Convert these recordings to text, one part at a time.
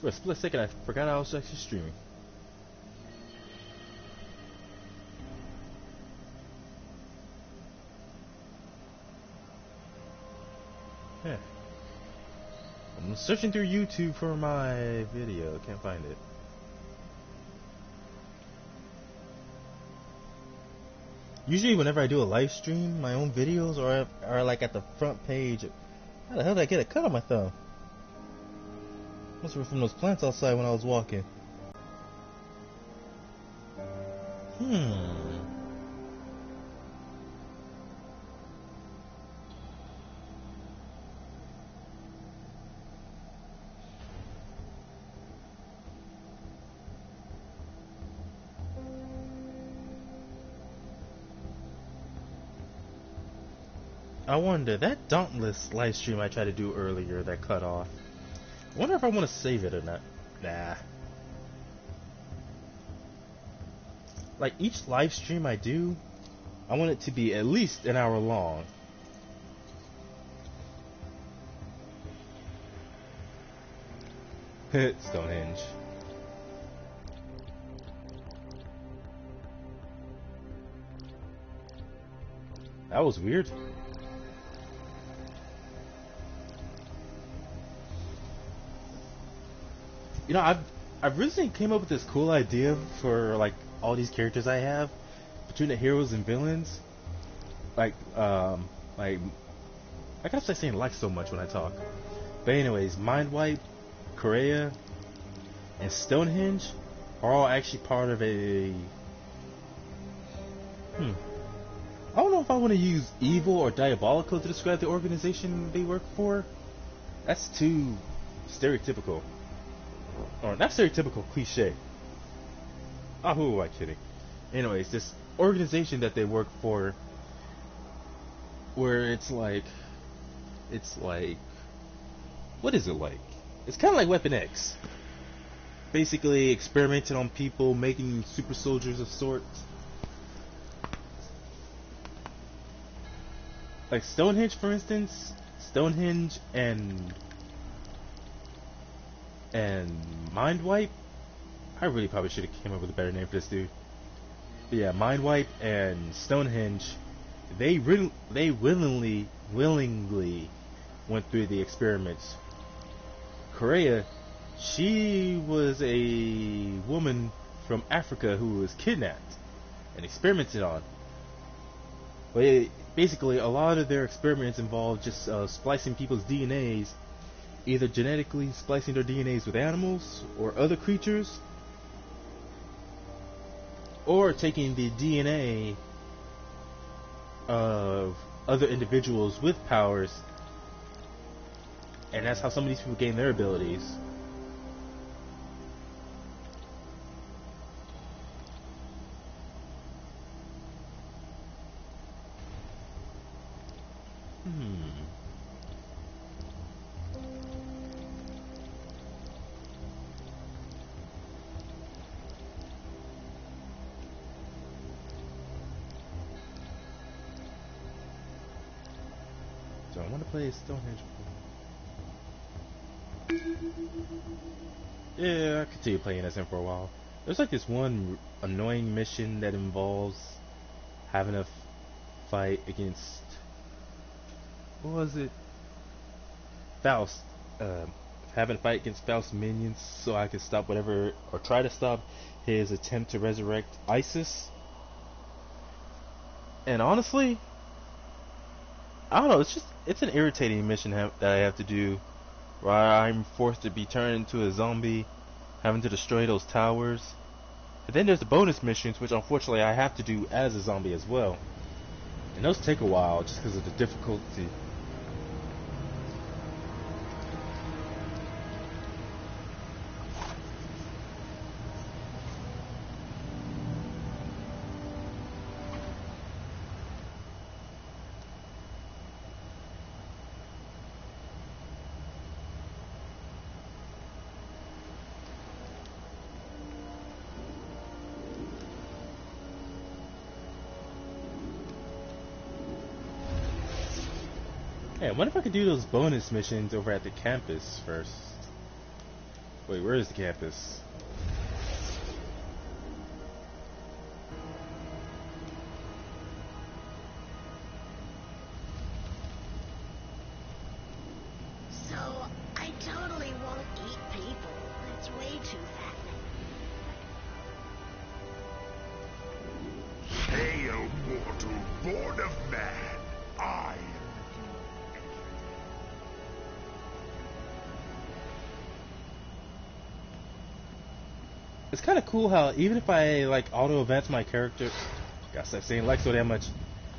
For a split second, I forgot I was actually streaming. Yeah. I'm searching through YouTube for my video. Can't find it. Usually whenever I do a live stream, my own videos are like at the front page. How the hell did I get a cut on my thumb? Must have been from those plants outside when I was walking. I wonder, that Dauntless live stream I tried to do earlier that cut off. I wonder if I want to save it or not. Nah. Like each live stream I do, I want it to be at least an hour long. Stonehenge. That was weird. You know, I've recently came up with this cool idea for like all these characters I have between the heroes and villains. Like I gotta start saying like so much when I talk. But anyways, Mindwipe, Korea, and Stonehenge are all actually part of a I don't know if I want to use evil or diabolical to describe the organization they work for. That's too stereotypical. Or not stereotypical, cliche. Ah, who am I kidding? Anyways, this organization that they work for, where it's like, what is it like? It's kind of like Weapon X. Basically, experimenting on people, making super soldiers of sorts. Like Stonehenge, for instance. Stonehenge and Mindwipe. I really probably should have came up with a better name for this dude. But yeah, Mindwipe and Stonehenge, they willingly went through the experiments. Korea, she was a woman from Africa who was kidnapped and experimented on. But basically, a lot of their experiments involved just splicing people's DNAs, either genetically splicing their DNAs with animals or other creatures, or taking the DNA of other individuals with powers, and that's how some of these people gain their abilities. So I want to play Stonehenge. Yeah, I continue playing SM for a while. There's like this one annoying mission that involves having a fight against, what was it? Faust. Having a fight against Faust's minions so I can stop whatever, or try to stop his attempt to resurrect Isis. And honestly, I don't know, it's an irritating mission that I have to do, where I'm forced to be turned into a zombie, having to destroy those towers. And then there's the bonus missions, which unfortunately I have to do as a zombie as well. And those take a while just because of the difficulty. Hey, I wonder if I could do those bonus missions over at the campus first. Wait, where is the campus? So, I totally won't eat people. It's way too fattening. Hail, mortal, born of man. I am It's kind of cool how even if I like auto advance my character, gotta stop saying like so damn much.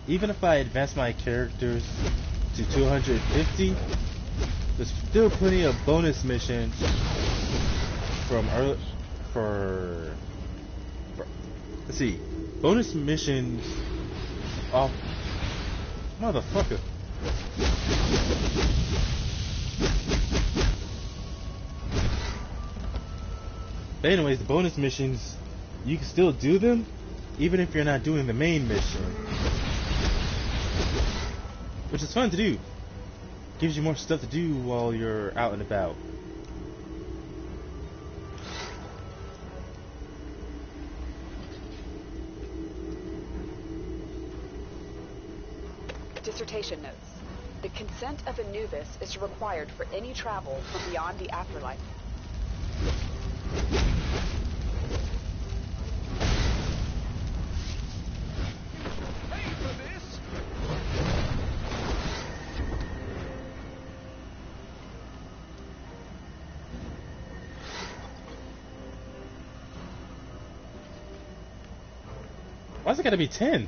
Even if I advance my characters to 250, there's still plenty of bonus missions from early for let's see, bonus missions off motherfucker. But anyways, the bonus missions, you can still do them even if you're not doing the main mission, which is fun to do. Gives you more stuff to do while you're out and about. Dissertation notes. The consent of Anubis is required for any travel from beyond the afterlife. Why's it gotta be 10?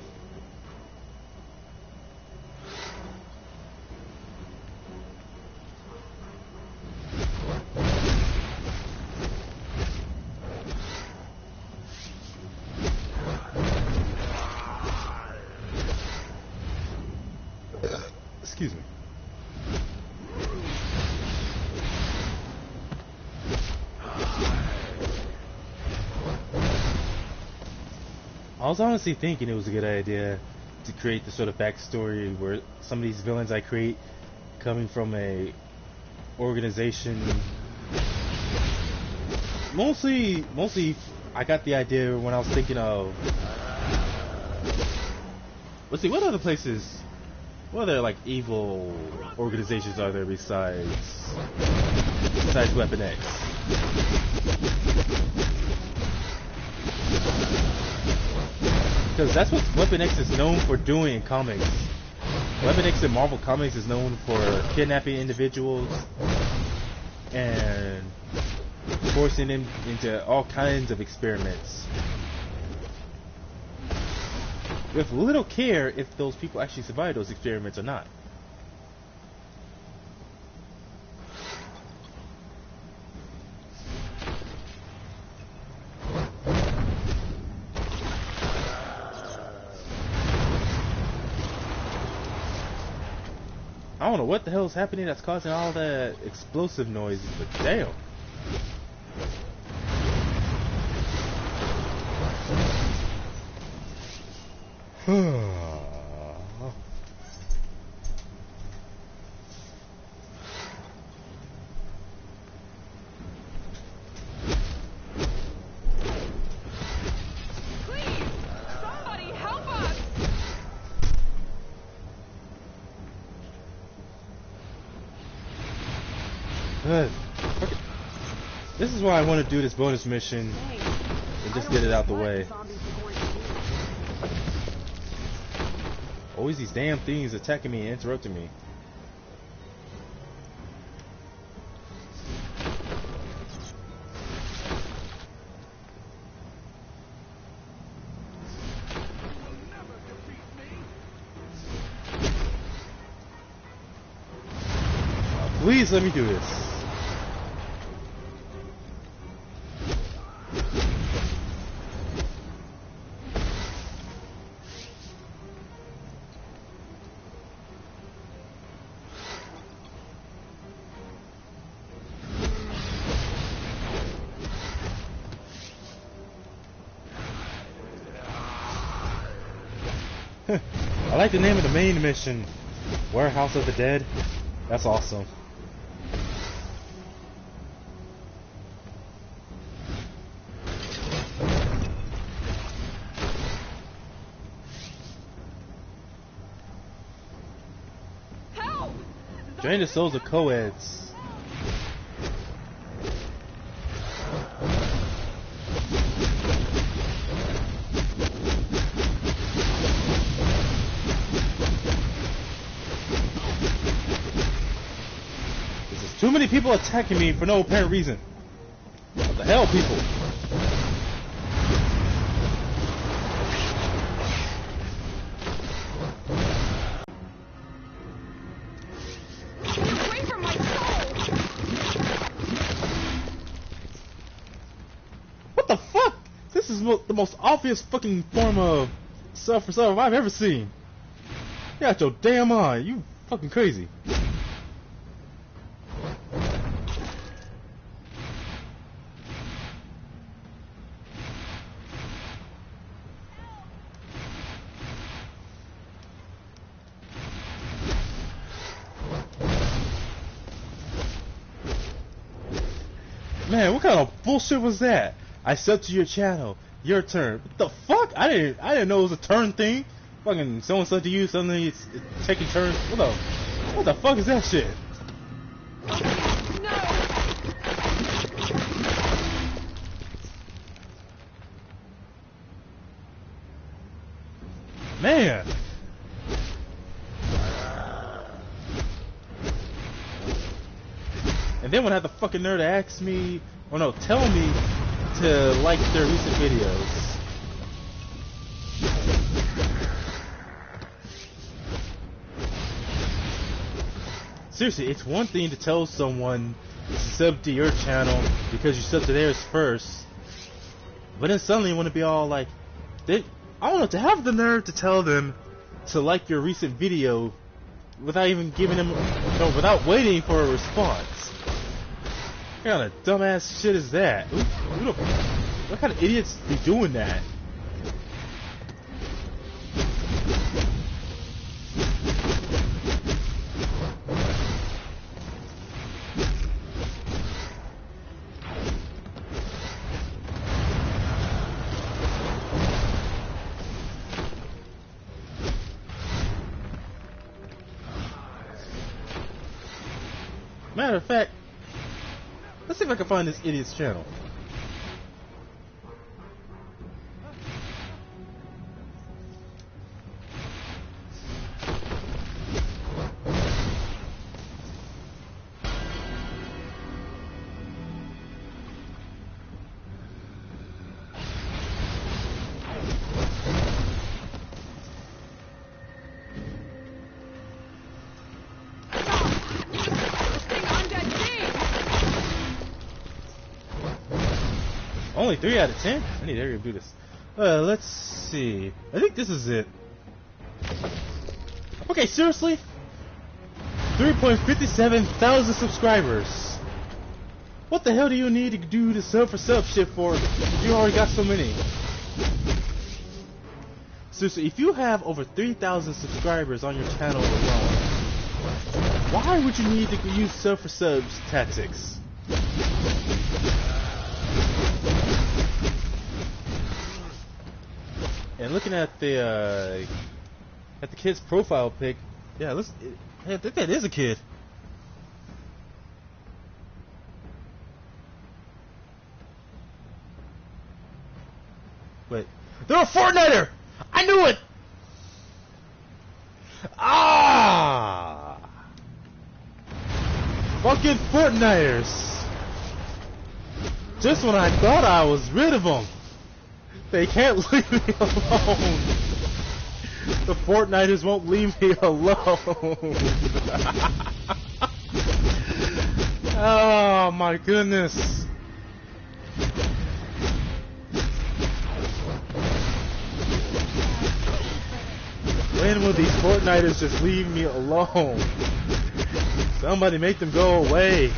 Excuse me. I was honestly thinking it was a good idea to create the sort of backstory where some of these villains I create coming from a organization. Mostly I got the idea when I was thinking of, let's see, what other places, what other like evil organizations are there besides Weapon X? Because that's what Weapon X is known for doing in comics. Weapon X in Marvel Comics is known for kidnapping individuals and forcing them into all kinds of experiments, with little care if those people actually survive those experiments or not. I don't know what the hell is happening that's causing all that explosive noises, but damn. This is why I want to do this bonus mission and just get it out the way. Always these damn things attacking me and interrupting me. Please let me do this. I like the name of the main mission, Warehouse of the Dead. That's awesome. Drain the souls of co-eds. There's too many people attacking me for no apparent reason. What the hell, people? What the fuck? This is the most obvious fucking form of self-for-self I've ever seen. You got your damn mind. You fucking crazy. Man, what kind of bullshit was that? I sub to your channel. Your turn. What the fuck? I didn't know it was a turn thing. Fucking someone said to you, suddenly it's taking turns. What the fuck is that shit? No. Man. And then when I had the fucking nerve to ask me, or no, tell me to like their recent videos. Seriously, it's one thing to tell someone to sub to your channel because you sub to theirs first, but then suddenly you want to be all like, I don't know, to have the nerve to tell them to like your recent video without even giving them, without waiting for a response. What kind of dumbass shit is that? What kind of idiots be doing that? Matter of fact, let's see if I can find this idiot's channel. Only 3 out of 10? I need to hurry up do this. Let's see. I think this is it. Okay, seriously? 3.57 thousand subscribers. What the hell do you need to do the sub for sub shit for? You already got so many. Seriously, if you have over 3,000 subscribers on your channel alone, why would you need to use sub for subs tactics? And looking at the kid's profile pic, yeah, I think that is a kid. Wait, they're a Fortniter! I knew it! Ah! Fucking Fortniters! Just when I thought I was rid of them. They can't leave me alone. The Fortniters won't leave me alone. Oh my goodness. When will these Fortniters just leave me alone? Somebody make them go away.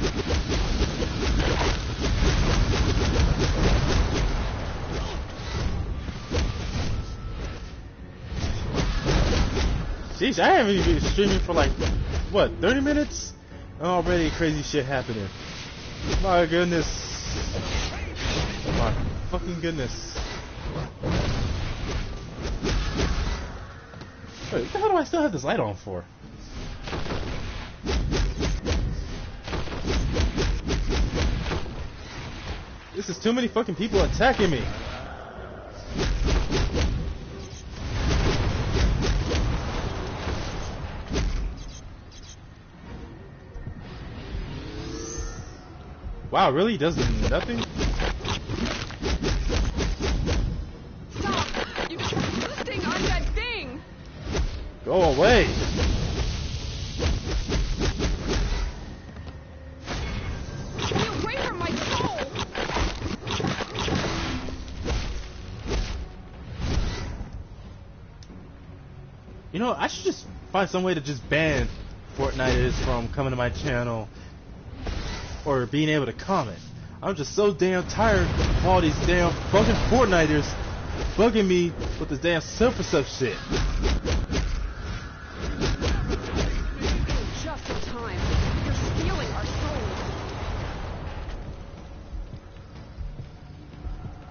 Jeez, I haven't even been streaming for like, what, 30 minutes? Already crazy shit happening. My goodness. My fucking goodness. Wait, what the hell do I still have this light on for? This is too many fucking people attacking me. Wow, really? Does nothing? Stop! You disgusting undead thing! Go away! Get away from my soul! You know, I should just find some way to just ban Fortniters from coming to my channel or being able to comment. I'm just so damn tired of all these damn fucking Fortniters bugging me with this damn self-sub shit. Just in time. You're stealing our souls.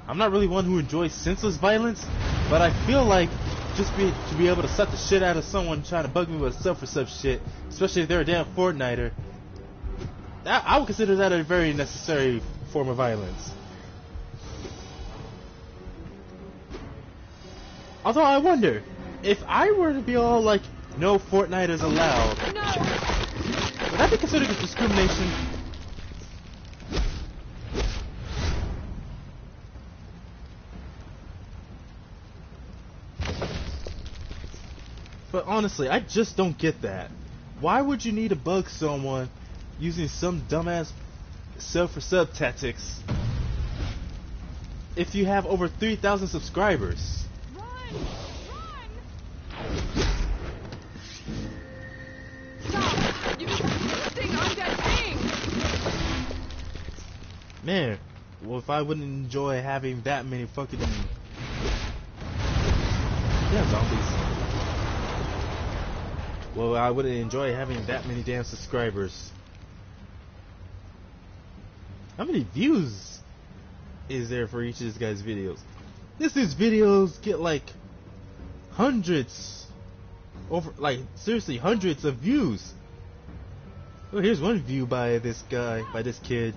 I'm not really one who enjoys senseless violence, but I feel like just to be able to suck the shit out of someone trying to bug me with self-sub shit, especially if they're a damn Fortniter, I would consider that a very necessary form of violence. Although I wonder, if I were to be all like, no Fortniters allowed, No! would that be considered discrimination? But honestly, I just don't get that. Why would you need to bug someone using some dumbass self-sub tactics if you have over 3,000 subscribers? Run! Run! Stop! You disgusting undead thing! Man, well, if I wouldn't enjoy having that many fucking zombies. Well, I wouldn't enjoy having that many damn subscribers. How many views is there for each of this guy's videos? This dude's videos get like hundreds, over like seriously hundreds of views. Well, here's one view by this guy, by this kid.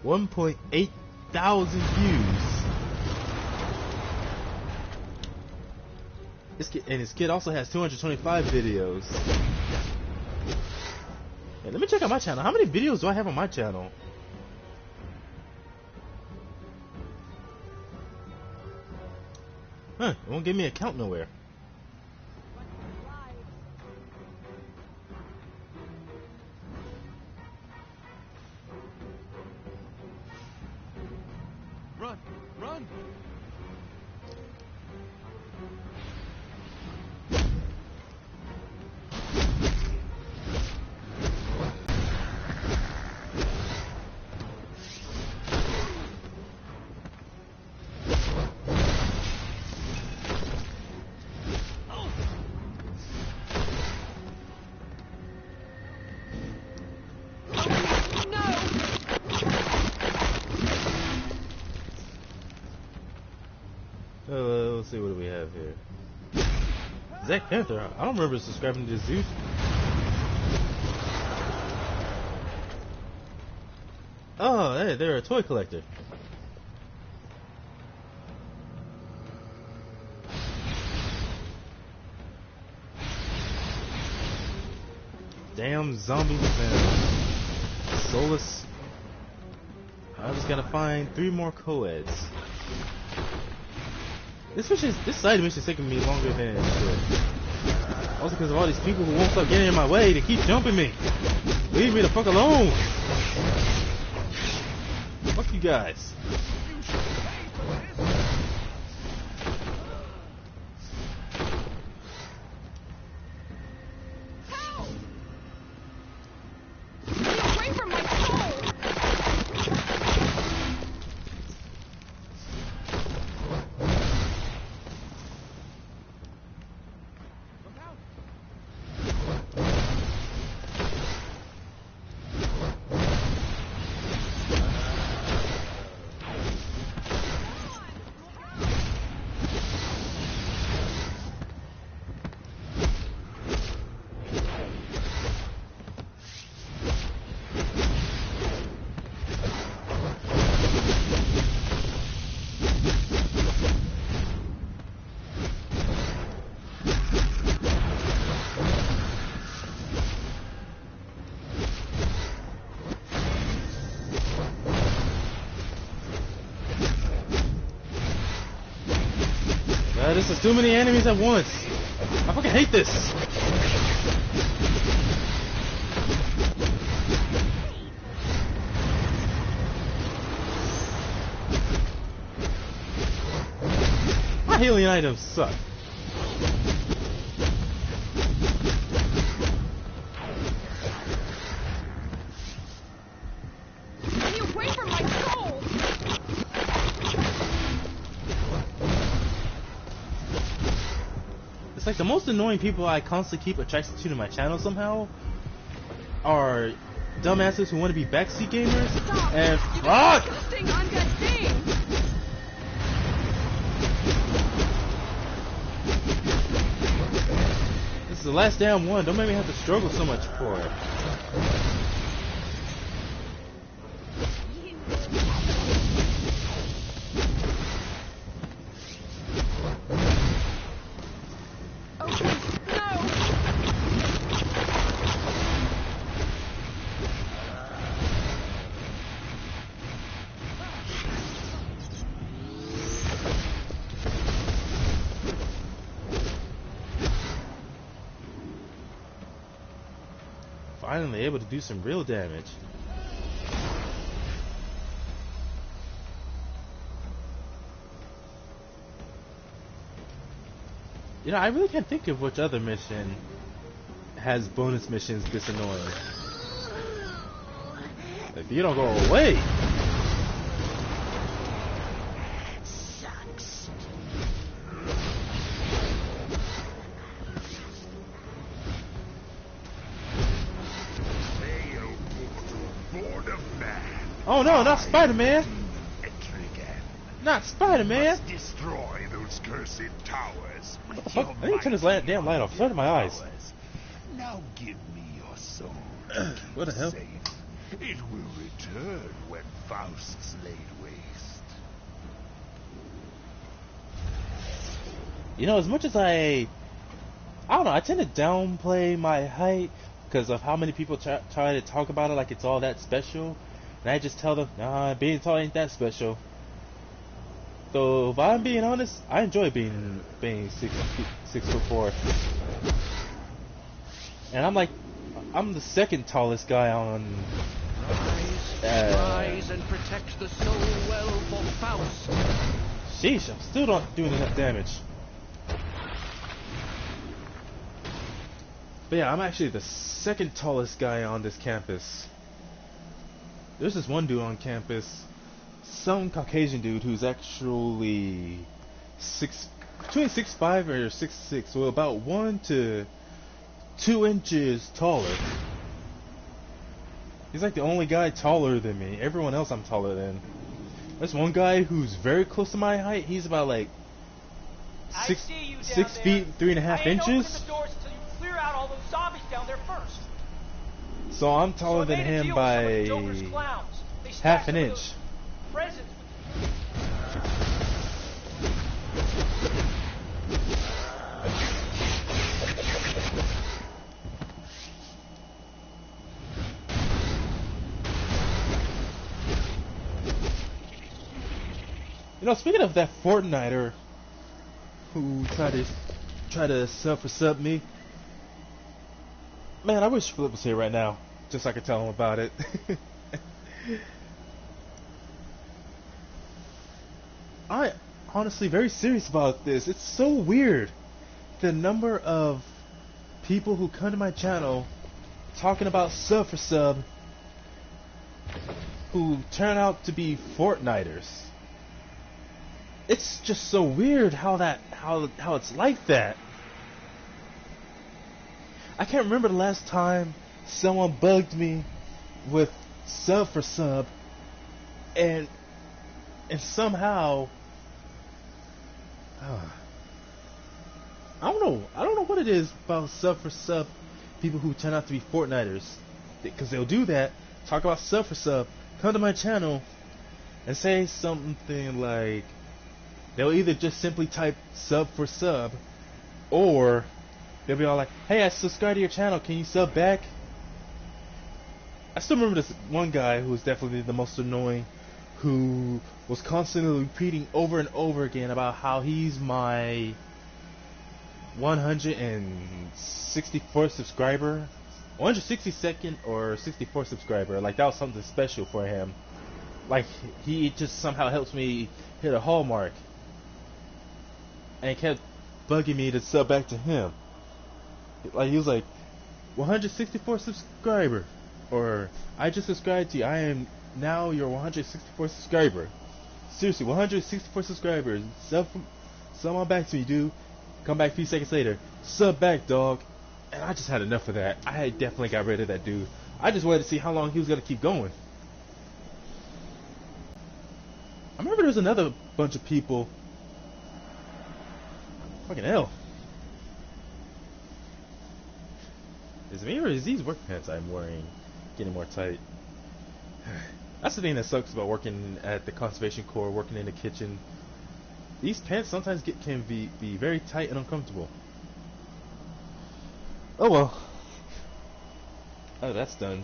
1.8 thousand views. This kid also has 225 videos. Hey, let me check out my channel. How many videos do I have on my channel? Huh, it won't give me a count nowhere. Run! Run! Let's see, what do we have here? Zach Panther. I don't remember subscribing to this dude. Oh, hey, they're a toy collector. Damn zombies and soulless. I just gotta find 3 more co-eds. This side mission is taking me longer than it should. Also because of all these people who won't stop getting in my way. They keep jumping me. Leave me the fuck alone. Fuck you guys. Help! Get away from my soul! This is too many enemies at once. I fucking hate this. My healing items suck. Stay away from my soul! It's like the most annoying people I constantly keep attracted to my channel somehow are dumbasses who want to be backseat gamers. Stop! And You fuck! disgusting undead thing! This is the last damn one. Don't make me have to struggle so much for it. Okay, no! Finally able to do some real damage. You know, I really can't think of which other mission has bonus missions this annoying. If you don't go away! Sucks. Hail to Lord of Man. Oh no, not Spider-Man! Etrigan. Not Spider-Man! Must destroy those cursed towers. With What the fuck? your I need to turn this mighty damn light off. It's hurting my eyes. powers. Now give me your soul. to keep What the hell? safe. It will return when Faust's laid waste. You know, as much as I don't know, I tend to downplay my height because of how many people try to talk about it like it's all that special. And I just tell them, nah, being tall ain't that special. So if I'm being honest, I enjoy being 6'4". And I'm the second tallest guy on. Rise and protect the soul well for Faust. Sheesh, I'm still not doing enough damage. But yeah, I'm actually the second tallest guy on this campus. There's this one dude on campus, some Caucasian dude who's actually between 6'5" or 6'6", so about 1 to 2 inches taller. He's like the only guy taller than me. Everyone else I'm taller than. There's one guy who's very close to my height. He's about like 6 feet 3.5 inches. The doors until you clear out all those zombies down there first. So I'm taller than him by half an inch. Presents. You know, speaking of that Fortniter who tried to sub me, man, I wish Flip was here right now, just so I could tell him about it. I honestly very serious about this. It's so weird, the number of people who come to my channel talking about sub for sub who turn out to be Fortniters. It's just so weird how it's like that. I can't remember the last time someone bugged me with sub for sub and somehow I don't know what it is about sub for sub people who turn out to be Fortniters, because they'll do that, talk about sub for sub, come to my channel and say something like, they'll either just simply type sub for sub, or they'll be all like, hey, I subscribed to your channel, can you sub back? I still remember this one guy who was definitely the most annoying, who was constantly repeating over and over again about how he's my 164th subscriber, 162nd or 64th subscriber. Like that was something special for him. Like he just somehow helps me hit a hallmark, and he kept bugging me to sub back to him. Like he was like, 164 subscriber, or I just subscribed to you. I am now your 164 subscriber. Seriously, 164 subscribers. Sub on back to me, dude. Come back a few seconds later. Sub back, dog. And I just had enough of that. I definitely got rid of that dude. I just wanted to see how long he was gonna keep going. I remember there was another bunch of people. Fucking hell. Is it me or is these work pants I'm wearing getting more tight? That's the thing that sucks about working at the Conservation Corps, working in the kitchen. These pants sometimes can be very tight and uncomfortable. Oh well. Oh, that's done.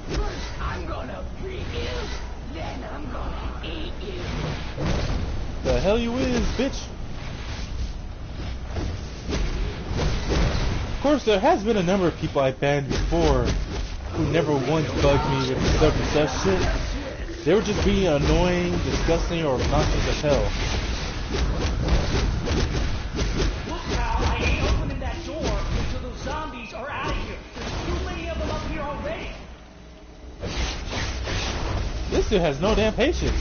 First I'm gonna beat you, then I'm gonna eat you. The hell you is, bitch? Of course, there has been a number of people I've banned before who never once bugged me with stuff and such shit. They were just being annoying, disgusting, or obnoxious as hell. Look, pal, I ain't opening that door until those zombies are out of here. There's too many of them up here already. This dude has no damn patience.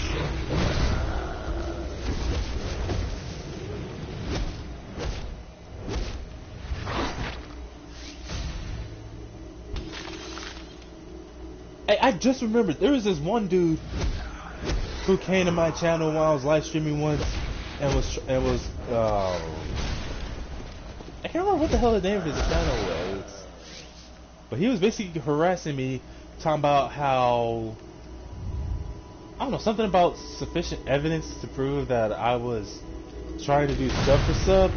I just remembered there was this one dude who came to my channel while I was live streaming once and was I can't remember what the hell the name of his channel was, but he was basically harassing me, talking about how, I don't know, something about sufficient evidence to prove that I was trying to do sub for sub,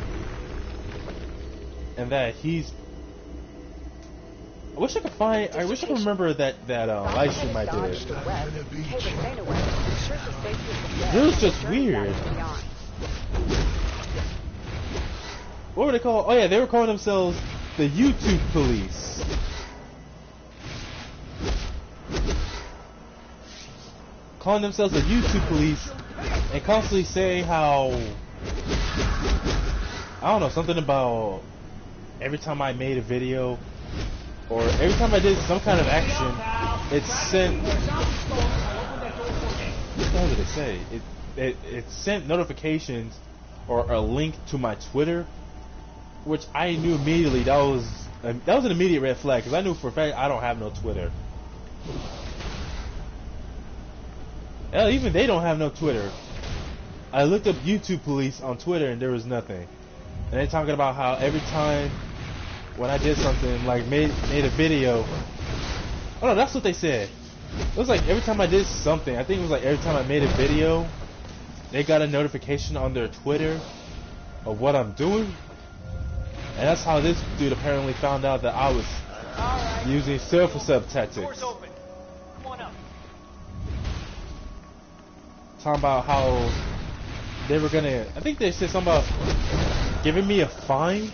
and that he's, I wish I could remember that live stream I did. It was just weird. What were they called? Oh yeah, they were calling themselves the YouTube police. Calling themselves the YouTube police and constantly saying how, I don't know, something about every time I made a video or every time I did some kind of action, it sent, what the hell did it say? It sent notifications or a link to my Twitter, which I knew immediately that was an immediate red flag, because I knew for a fact I don't have no Twitter. Hell, even they don't have no Twitter. I looked up YouTube police on Twitter and there was nothing. And they're talking about how every time when I did something, like made a video, oh no, that's what they said. It was like every time I did something, I think it was like every time I made a video, they got a notification on their Twitter of what I'm doing. And that's how this dude apparently found out that I was using sub tactics. Door's open. Come on up. Talking about how they were gonna, I think they said something about giving me a fine.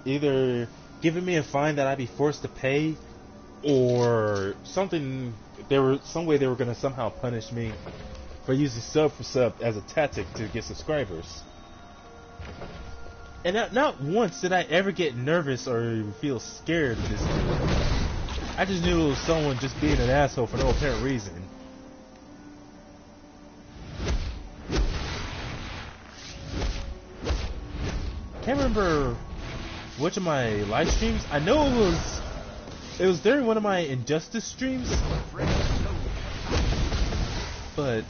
Either giving me a fine that I'd be forced to pay, or something, some way they were gonna somehow punish me for using sub for sub as a tactic to get subscribers. And not once did I ever get nervous or feel scared of this dude. I just knew it was someone just being an asshole for no apparent reason. Can't remember which of my live streams. I know it was during one of my Injustice streams, but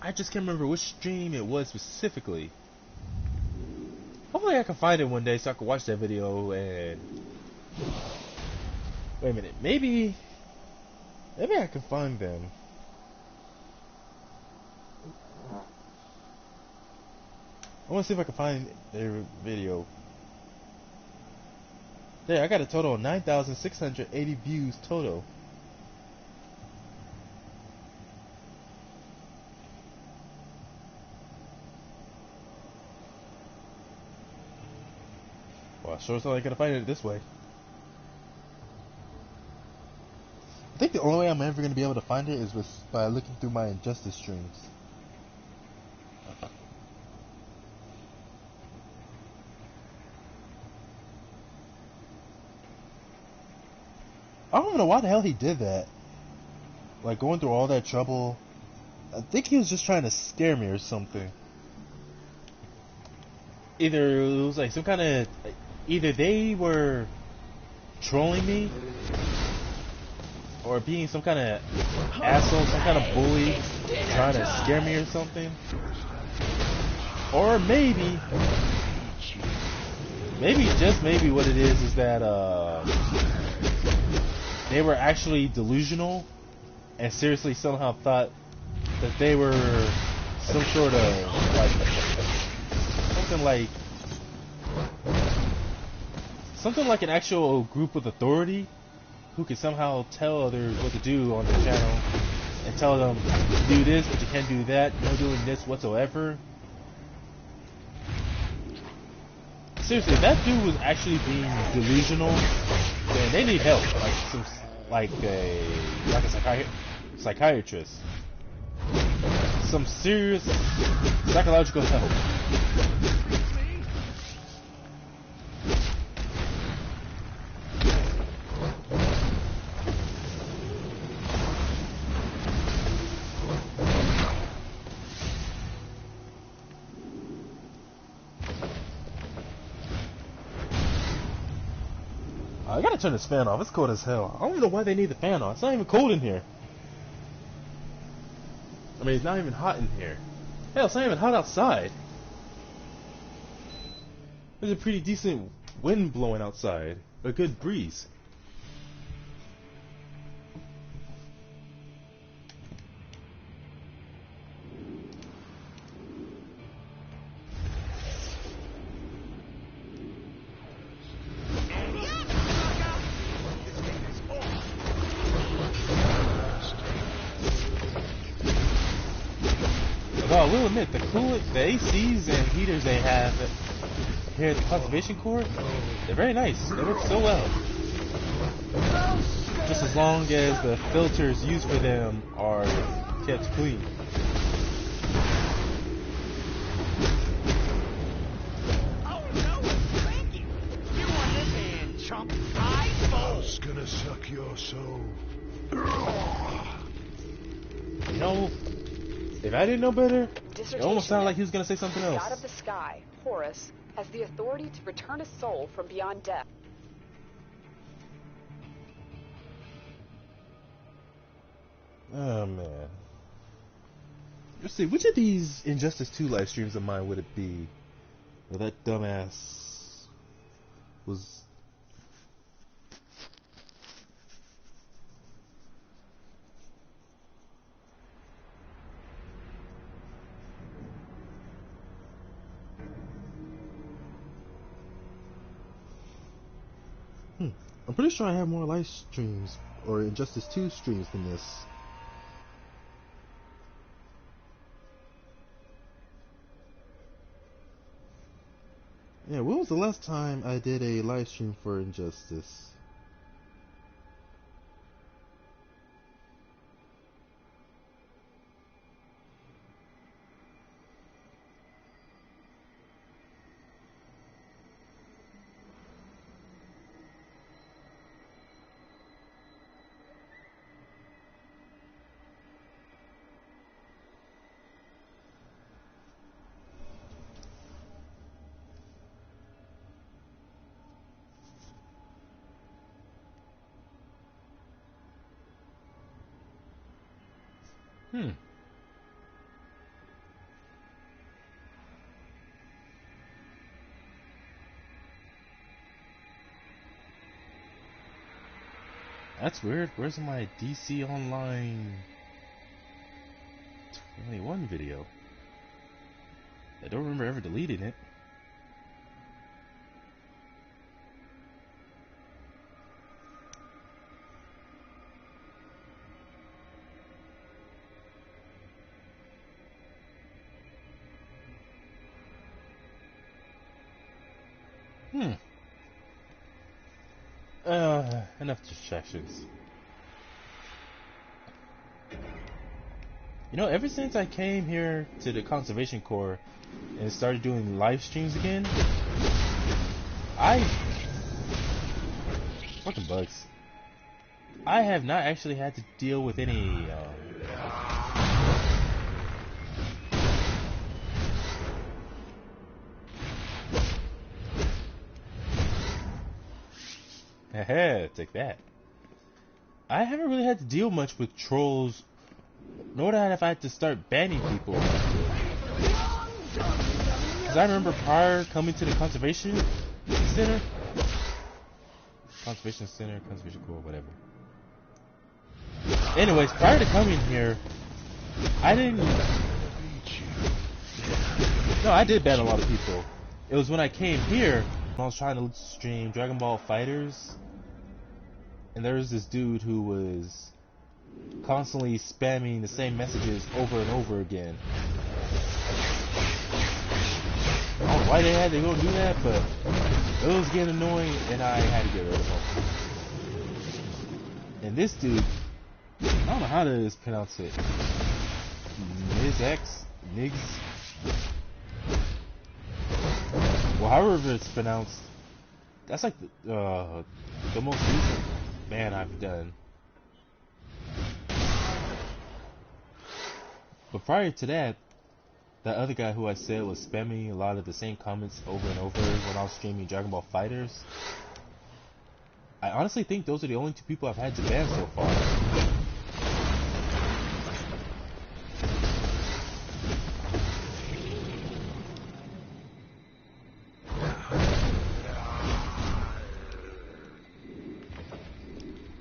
I just can't remember which stream it was specifically. Hopefully I can find it one day so I can watch that video and... Wait a minute, maybe I can find them. I want to see if I can find their video. There, I got a total of 9,680 views total. Well, I sure as hell ain't gonna find it this way. I think the only way I'm ever gonna be able to find it is by looking through my Injustice streams. I don't even know why the hell he did that. Like, going through all that trouble. I think he was just trying to scare me or something. Either it was like some kind of... Either they were trolling me, or being some kind of asshole, some kind of bully, trying to scare me or something. Or maybe, just maybe what it is that, they were actually delusional and seriously somehow thought that they were some sort of something like an actual group with authority who could somehow tell others what to do on the channel and tell them do this but you can't do that, no doing this whatsoever. Seriously, if that dude was actually being delusional, then they need help, like a psychiatrist, some serious psychological help. I gotta turn this fan off. It's cold as hell. I don't even know why they need the fan on. It's not even cold in here. I mean, it's not even hot in here. Hell, it's not even hot outside. There's a pretty decent wind blowing outside. A good breeze. Well, I will admit, the coolant, the ACs and heaters they have here at the Conservation Corps, they're very nice. They work so well. Just as long as the filters used for them are kept clean. Oh no, thank you. You want this hand, chump? I was gonna suck your soul. You know, if I didn't know better, it almost sounded like he was going to say something else. God of the sky, Horus, has the authority to return a soul from beyond death. Oh, man. Let's see, which of these Injustice 2 live streams of mine would it be? Where that dumbass was... I'm pretty sure I have more live streams or Injustice 2 streams than this. Yeah, when was the last time I did a live stream for Injustice? That's weird. Where's my DC Online 21 video? I don't remember ever deleting it. Enough distractions. You know, ever since I came here to the Conservation Corps and started doing live streams again, fucking bugs. I have not actually had to deal with any, take that. I haven't really had to deal much with trolls, nor have I had to start banning people. Because I remember prior coming to the Conservation Corps, whatever. Anyways, prior to coming here, I did ban a lot of people. It was when I came here, I was trying to stream Dragon Ball Fighters, and there was this dude who was constantly spamming the same messages over and over again. I don't know why they had to go do that, but it was getting annoying, and I had to get rid of him. And this dude, I don't know how to pronounce it. Nigs. Well, however it's pronounced, that's like the most recent ban I've done. But prior to that, that other guy who I said was spamming a lot of the same comments over and over when I was streaming Dragon Ball Fighters, I honestly think those are the only two people I've had to ban so far.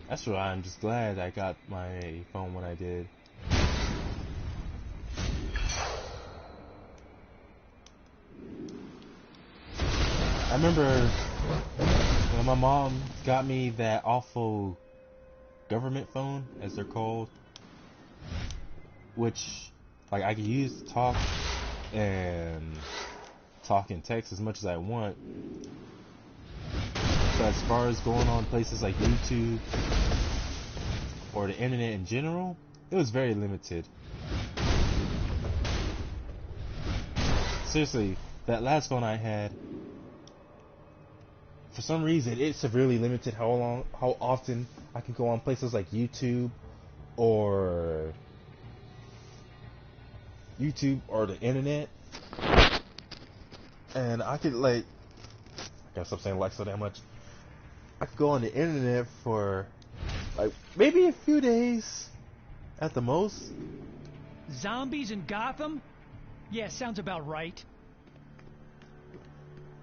That's why I'm just glad I got my phone when I did. I remember when my mom got me that awful government phone, as they're called, which like I could use to talk and text as much as I want. But as far as going on places like YouTube or the internet in general, it was very limited. Seriously, that last phone I had, for some reason, it severely limited how often I can go on places like YouTube or the internet. And I could I gotta stop saying so damn much. I could go on the internet for maybe a few days at the most. Zombies in Gotham? Yeah, sounds about right.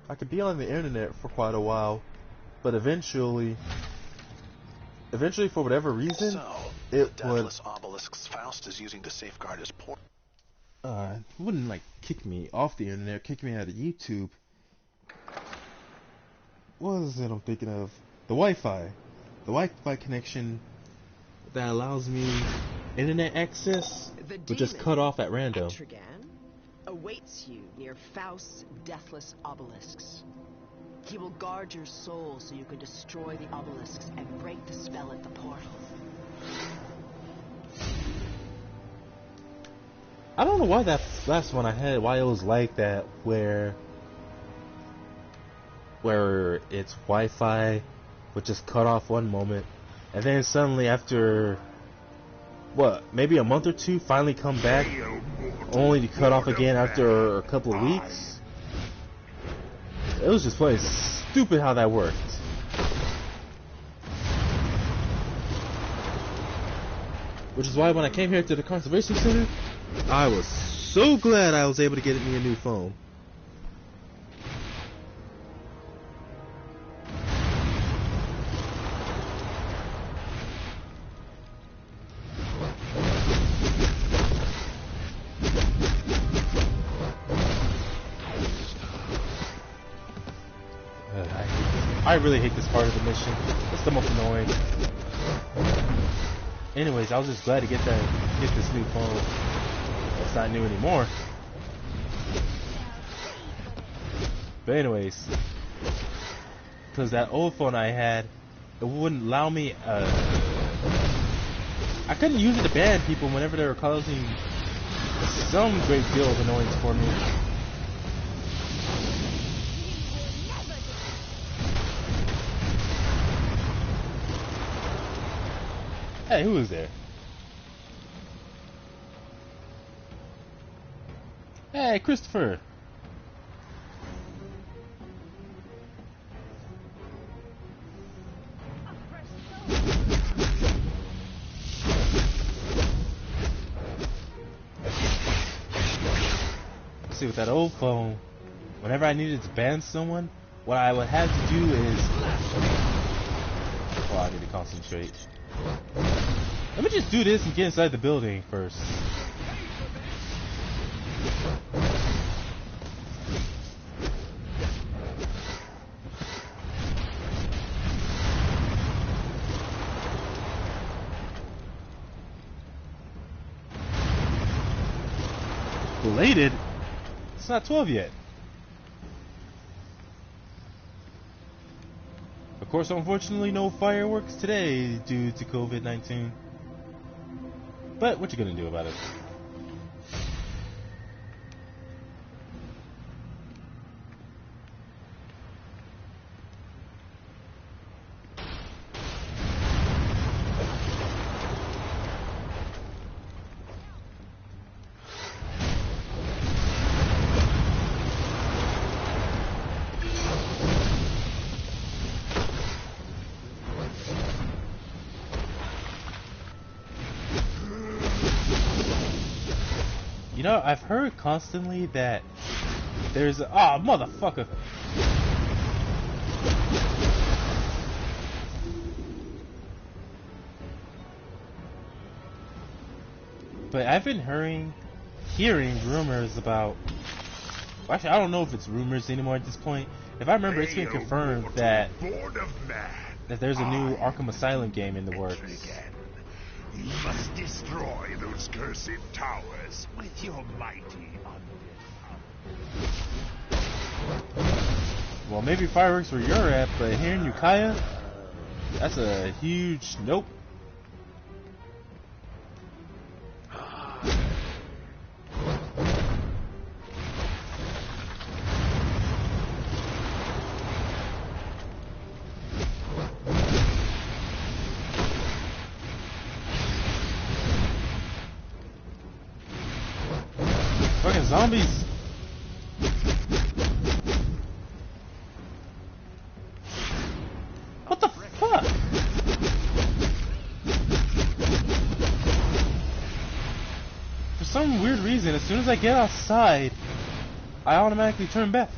I could be on the internet for quite a while, but eventually for whatever reason, So, it the would Deathless Obelisk's Faust is using to safeguard his port. wouldn't kick me off the internet, kick me out of YouTube. What is it I'm thinking of? The Wi-Fi. The Wi-Fi connection that allows me internet access would just cut off at random. Etrigan awaits you near Faust's Deathless Obelisks. He will guard your soul so you can destroy the obelisks and break the spell at the portal. I don't know why that last one I had, why it was like that, where its Wi-Fi would just cut off one moment, and then suddenly after, maybe a month or two, finally come back, only to cut off again after a couple of weeks. It was just plain stupid how that worked. Which is why when I came here to the Conservation Center, I was so glad I was able to get me a new phone. I really hate this part of the mission. It's the most annoying. Anyways, I was just glad to get this new phone. It's not new anymore. But anyways, because that old phone I had, it wouldn't allow me. I couldn't use it to ban people whenever they were causing some great deal of annoyance for me. Hey, who is there? Hey, Christopher. See, with that old phone, whenever I needed to ban someone, what I would have to do is... Oh, I need to concentrate. Let me just do this and get inside the building first. Belated? It's not 12 yet. Of course, unfortunately, no fireworks today due to COVID-19. But what you gonna do about it? You know, I've heard constantly that there's a... Oh, motherfucker! But I've been hearing rumors about... Actually, I don't know if it's rumors anymore at this point. If I remember, it's been confirmed that there's a new Arkham Asylum game in the works. You must destroy those cursed towers with your mighty undead. Well, maybe fireworks where you're at, but here in Ukiah, that's a huge nope. Fucking zombies. What the fuck? For some weird reason, as soon as I get outside, I automatically turn back.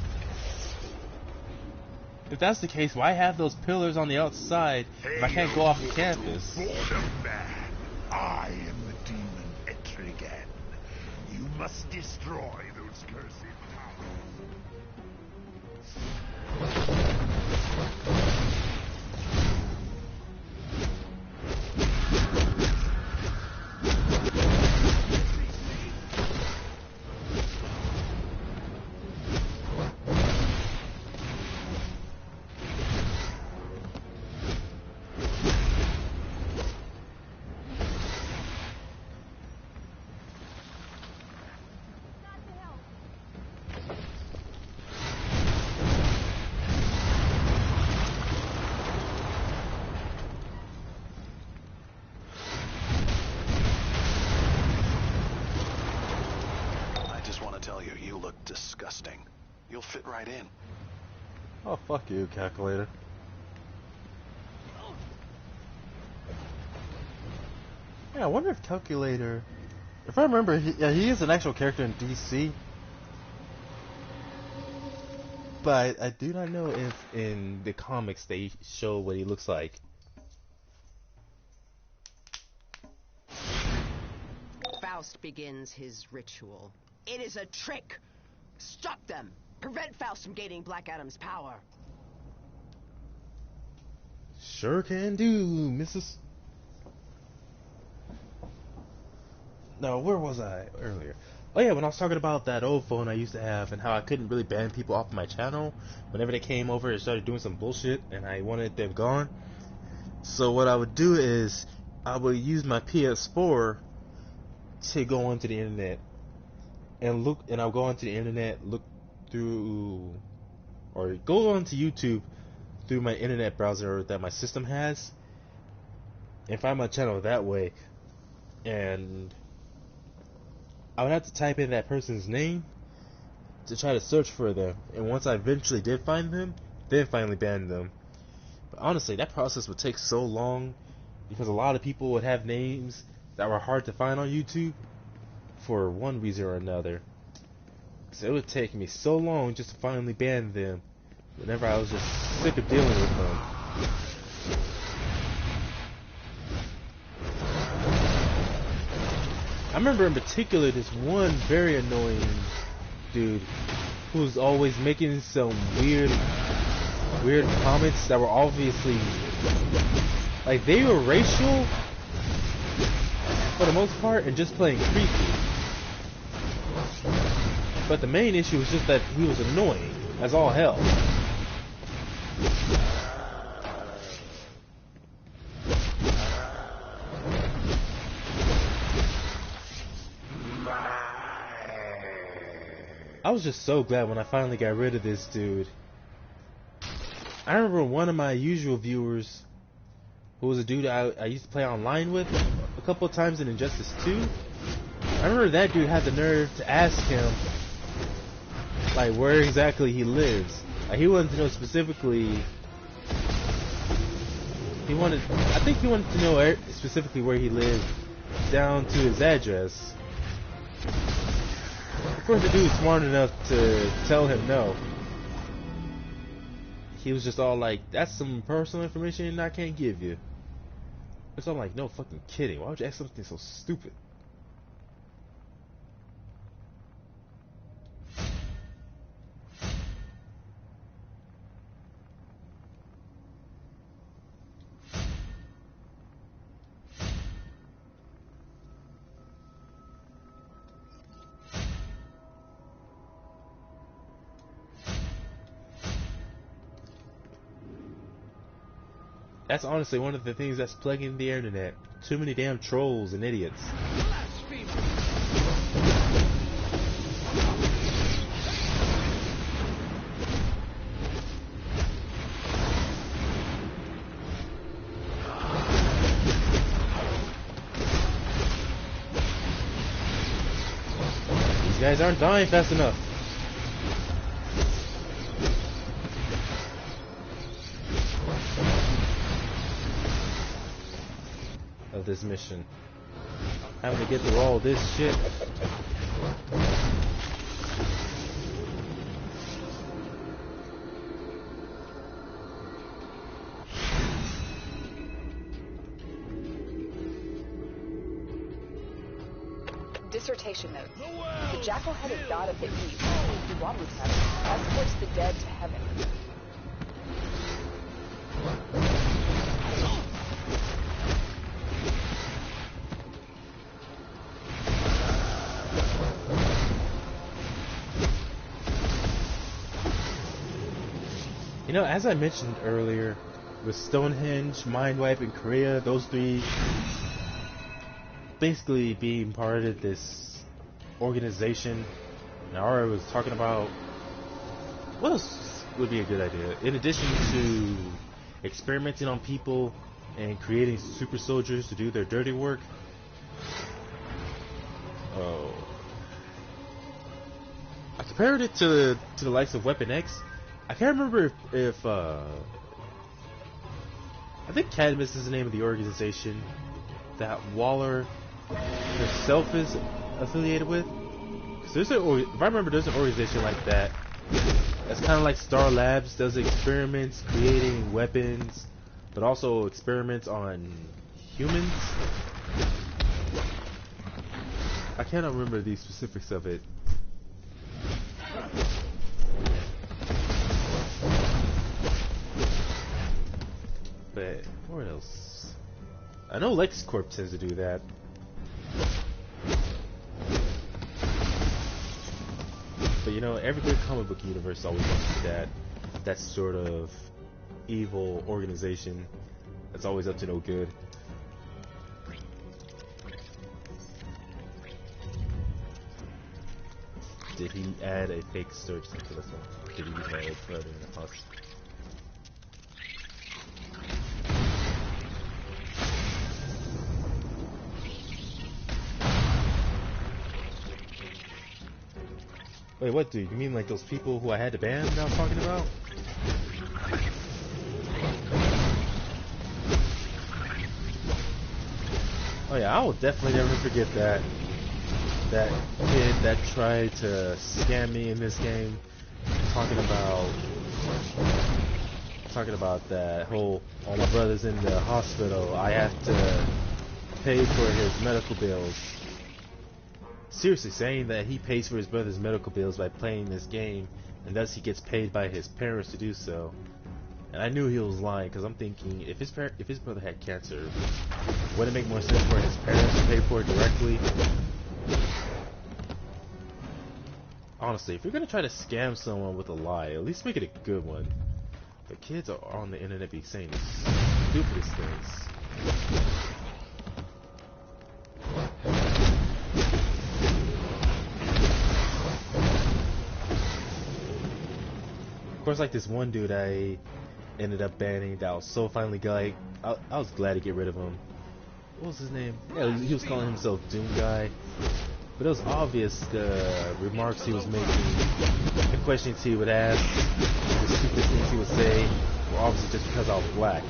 If that's the case, why have those pillars on the outside if I can't go off the campus? Born of man, I am the demon Etrigan. You must destroy those cursed disgusting. You'll fit right in. Oh, fuck you, calculator. Yeah, I wonder if calculator... If I remember, he is an actual character in DC. But I do not know if in the comics they show what he looks like. Faust begins his ritual. It is a trick! Stop them! Prevent Faust from gaining Black Adam's power. Sure can do, Mrs. No, where was I earlier? Oh yeah, when I was talking about that old phone I used to have and how I couldn't really ban people off of my channel whenever they came over and started doing some bullshit and I wanted them gone. So what I would do is I would use my PS4 to go onto the internet and look, and I'll go onto the internet, look through, or go onto YouTube through my internet browser that my system has and find my channel that way. And I would have to type in that person's name to try to search for them, and once I eventually did find them, then finally ban them. But honestly, that process would take so long because a lot of people would have names that were hard to find on YouTube for one reason or another. So it would take me so long just to finally ban them whenever I was just sick of dealing with them. I remember in particular this one very annoying dude who was always making some weird comments that were obviously, like, they were racial for the most part and just plain creepy. But the main issue was just that he was annoying as all hell. I was just so glad when I finally got rid of this dude. I remember one of my usual viewers, who was a dude I used to play online with a couple of times in Injustice 2. I remember that dude had the nerve to ask him, like, where exactly he lives. Like, he wanted to know specifically. I think he wanted to know specifically where he lived, down to his address. Of course, the dude's smart enough to tell him no. He was just all like, that's some personal information I can't give you. So I'm like, no fucking kidding. Why would you ask something so stupid? That's honestly one of the things that's plaguing the internet. Too many damn trolls and idiots. These guys aren't dying fast enough. Of this mission, having to get through all this shit. Dissertation note. The jackal-headed god of the east, Iwamutat, escorts the dead to heaven. You know, as I mentioned earlier, with Stonehenge, Mindwipe, and Korea, those three basically being part of this organization, and I already was talking about what else would be a good idea, in addition to experimenting on people and creating super soldiers to do their dirty work. Oh, I compared it to the likes of Weapon X. I can't remember if I think Cadmus is the name of the organization that Waller herself is affiliated with. There's if I remember, there's an organization like that. That's kind of like Star Labs, does experiments creating weapons, but also experiments on humans. I cannot remember the specifics of it. But what else? I know LexCorp tends to do that. you know, every good comic book universe always wants that sort of evil organization that's always up to no good. Did he add a fake search into this one? Did he use my old brother in the house? Wait, what, dude? You mean like those people who I had to ban that I was talking about? Oh yeah, I will definitely never forget that kid that tried to scam me in this game, talking about that whole, oh, my brother's in the hospital, I have to pay for his medical bills. Seriously, saying that he pays for his brother's medical bills by playing this game, and thus he gets paid by his parents to do so. And I knew he was lying, because I'm thinking, if his brother had cancer, would it make more sense for his parents to pay for it directly? Honestly, if you're gonna try to scam someone with a lie, at least make it a good one. The kids are on the internet be saying the stupidest things. Of course, like this one dude I ended up banning that was so finally guy. I was glad to get rid of him. What was his name? Yeah, he was calling himself Doom Guy. But it was obvious the remarks he was making, the questions he would ask, the stupid things he would say were obviously just because I was black.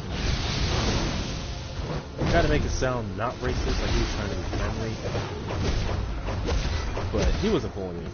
He tried to make it sound not racist, like he was trying to be friendly. But he wasn't fooling me.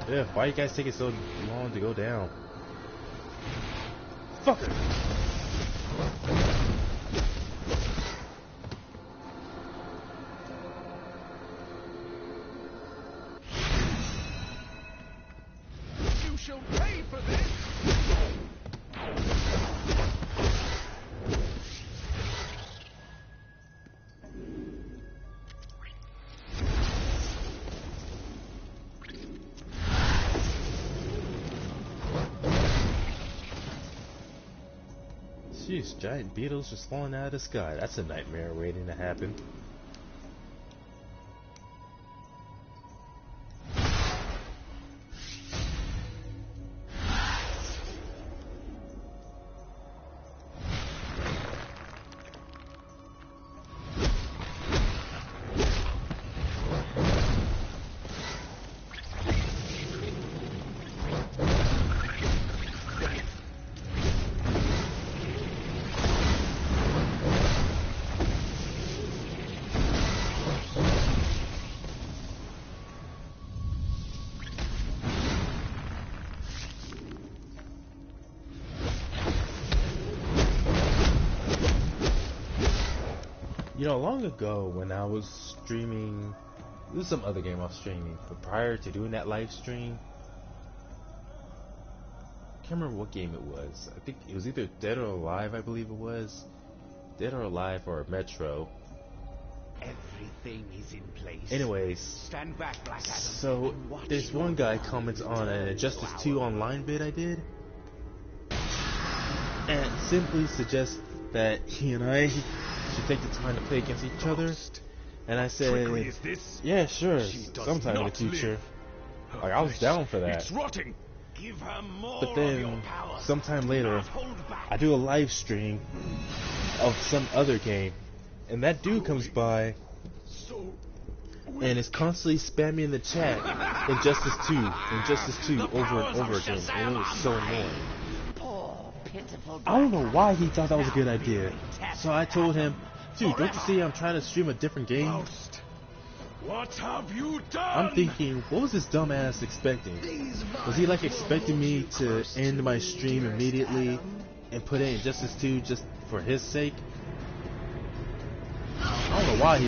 Yeah, why you guys taking so long to go down? Fucker! You shall pay for this! Jeez, giant beetles just falling out of the sky. That's a nightmare waiting to happen. You know, long ago when I was streaming, this was some other game I was streaming, but prior to doing that live stream, I can't remember what game it was. I think it was either Dead or Alive, I believe it was. Dead or Alive or Metro. Everything is in place. Anyways, Stand back, Black Adam. so this one guy comments on an Injustice 2 online bid I did, and simply suggests that he and I should take the time to play against each other. And I said, yeah, sure, sometime in the future. Like, I was down for that. It's rotting. Give her more But then, sometime later, I do a live stream of some other game, and that dude comes by and is constantly spamming in the chat Injustice 2 over and over again, and it was so annoying. I don't know why he thought that was a good idea. So I told him, dude, don't you see I'm trying to stream a different game? What have you done? I'm thinking, what was this dumbass expecting? Was he like expecting me to end my stream immediately and put in Injustice 2 just for his sake? I don't know why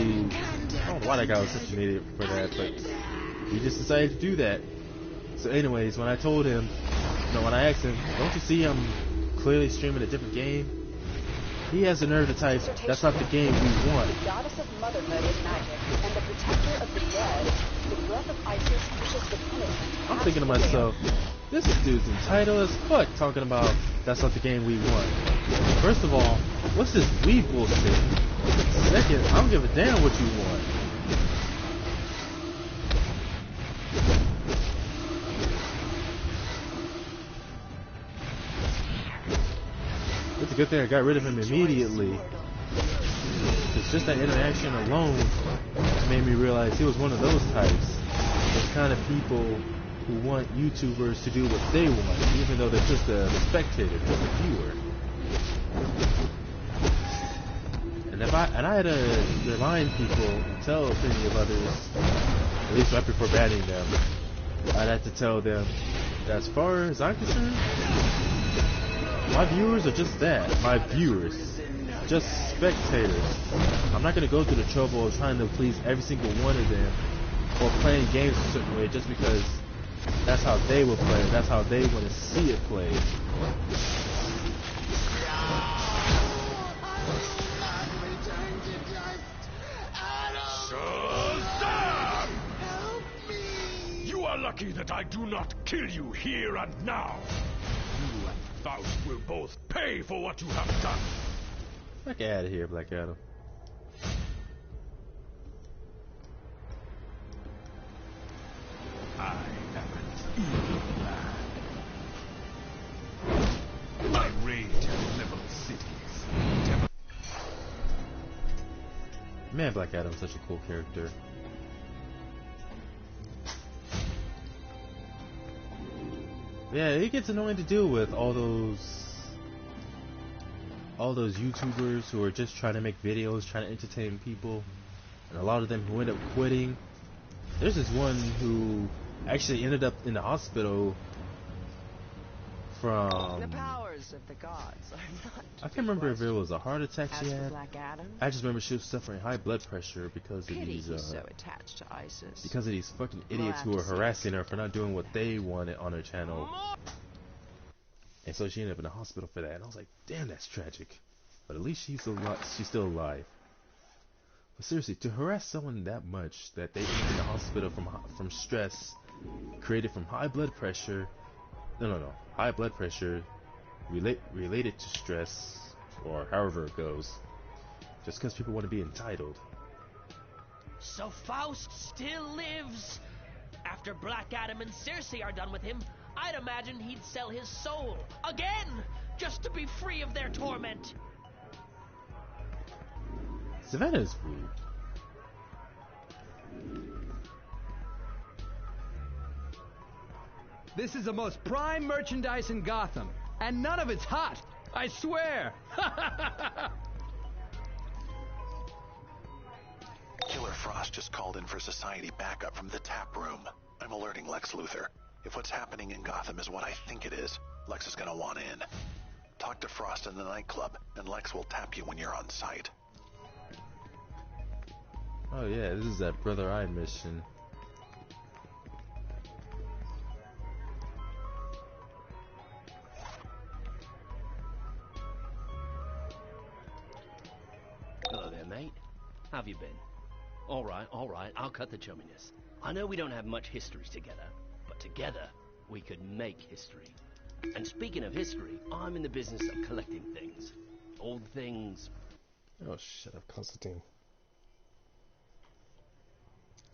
that guy was such an idiot for that, but he just decided to do that. So anyways, when I told him, when I asked him, don't you see I'm clearly streaming a different game? He has the nerve to type, that's not the game we want. The goddess of motherhood is magic, and the protector of the dead, the breath of Isis pushes the punishment. I'm thinking to myself, this dude's entitled as fuck talking about that's not the game we want. First of all, what's this weed bullshit? Second, I don't give a damn what you want. It's a good thing I got rid of him immediately. It's just that interaction alone made me realize he was one of those types. Those kind of people who want YouTubers to do what they want, even though they're just a spectator, just a viewer. And I had to remind people and tell plenty of others, at least right before banning them, I'd have to tell them that as far as I'm concerned, my viewers are just that, my viewers, just spectators. I'm not going to go through the trouble of trying to please every single one of them or playing games a certain way just because that's how they will play, that's how they want to see it played. You are lucky that I do not kill you here and now. You and Faust will both pay for what you have done. Get out of here, Black Adam. I am an evil man. My rage has leveled cities. Man, Black Adam's such a cool character. Yeah, it gets annoying to deal with all those YouTubers who are just trying to make videos, trying to entertain people, and a lot of them who end up quitting. There's this one who actually ended up in the hospital from... The powers of the gods are not. I can't remember if it was a heart attack she As for had. Black Adam, I just remember she was suffering high blood pressure because of pity these he's so attached to Isis. because of these fucking We'll idiots have who to were see harassing what's her for not doing what they wanted on her channel. And so she ended up in the hospital for that. And I was like, damn, that's tragic. But at least she's still alive. But seriously, to harass someone that much that they end up in the hospital from stress created from high blood pressure. No. High blood pressure related to stress, or however it goes. Just because people want to be entitled. So Faust still lives. After Black Adam and Circe are done with him, I'd imagine he'd sell his soul again, just to be free of their torment. Savannah's rude. This is the most prime merchandise in Gotham, and none of it's hot, I swear! Killer Frost just called in for society backup from the tap room. I'm alerting Lex Luthor. If what's happening in Gotham is what I think it is, Lex is gonna want in. Talk to Frost in the nightclub, and Lex will tap you when you're on site. Oh yeah, this is that Brother Eye mission. Hello there, mate. How have you been? All right, I'll cut the chumminess. I know we don't have much history together, but together we could make history. And speaking of history, I'm in the business of collecting things. Old things. Oh, shut up, Constantine.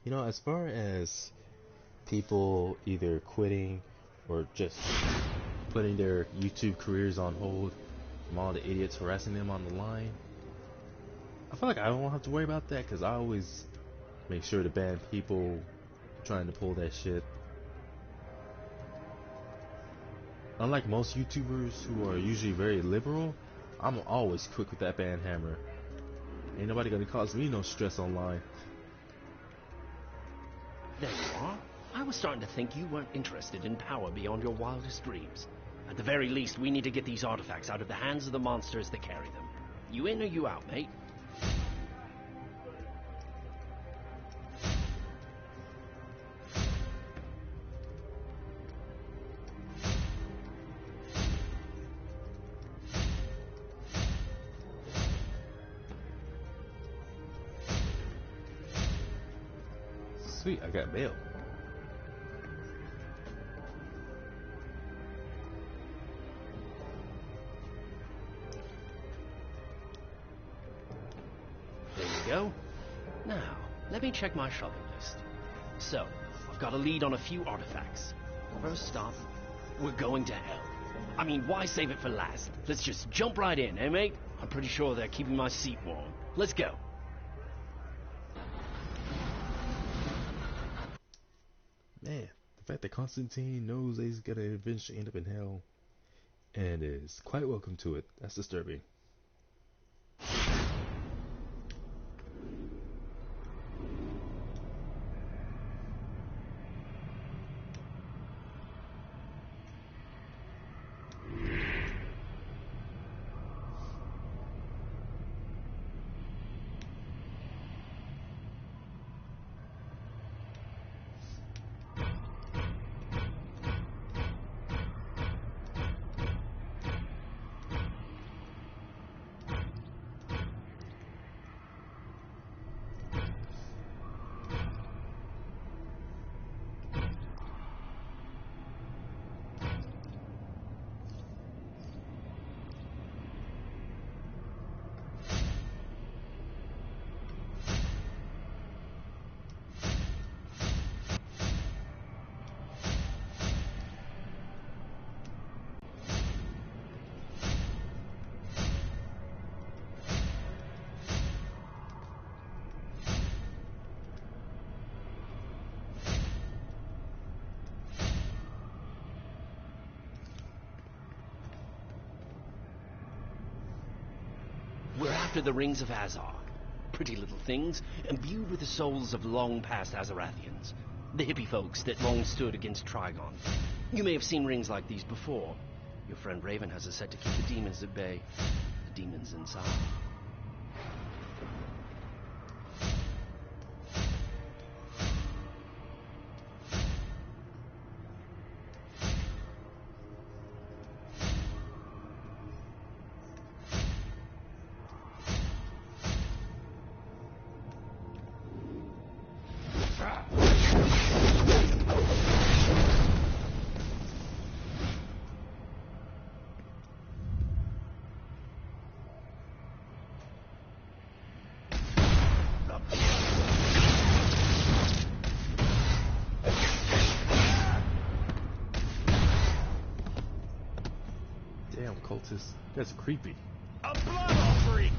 You know, as far as people either quitting or just putting their YouTube careers on hold from all the idiots harassing them on the line, I feel like I don't have to worry about that because I always make sure to ban people trying to pull that shit. Unlike most YouTubers who are usually very liberal, I'm always quick with that ban hammer. Ain't nobody gonna cause me no stress online. There you are. I was starting to think you weren't interested in power beyond your wildest dreams. At the very least, we need to get these artifacts out of the hands of the monsters that carry them. You in or you out, mate? Sweet, I got mail. There you go. Now, let me check my shopping list. So, I've got a lead on a few artifacts. First stop, we're going to hell. I mean, why save it for last? Let's just jump right in, eh, mate? I'm pretty sure they're keeping my seat warm. Let's go. Man, the fact that Constantine knows that he's gonna eventually end up in hell and is quite welcome to it, that's disturbing. We're after the rings of Azar. Pretty little things, imbued with the souls of long-past Azarathians. The hippie folks that long stood against Trigon. You may have seen rings like these before. Your friend Raven has a set to keep the demons at bay. The demons inside. Damn, cultist. That's creepy. A blood offering!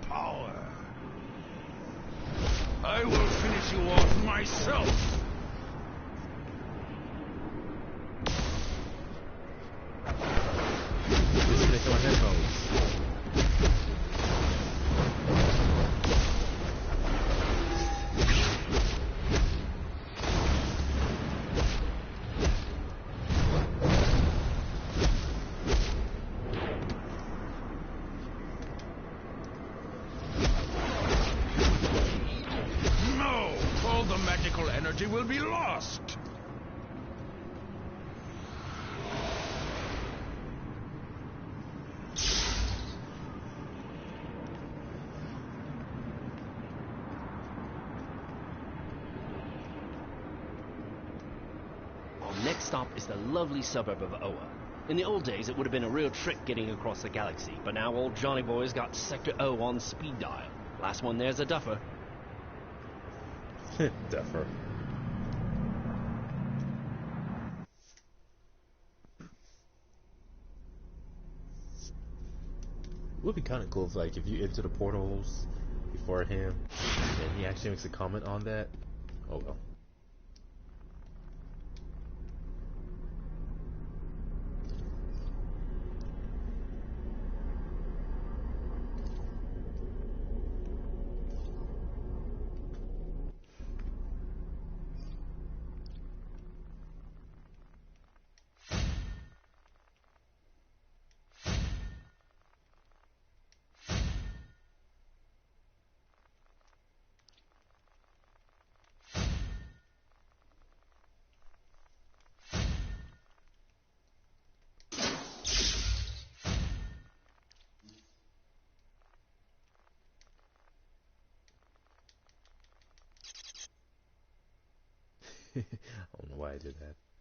Power. I will finish you off myself. Disconnect my headphones. next stop is the lovely suburb of Oa. In the old days, it would have been a real trick getting across the galaxy, but now old Johnny Boy's got Sector O on speed dial. Last one there's a duffer. Duffer. It would be kind of cool if, like, if you enter the portals before him, and he actually makes a comment on that. Oh well. I don't know why I did that.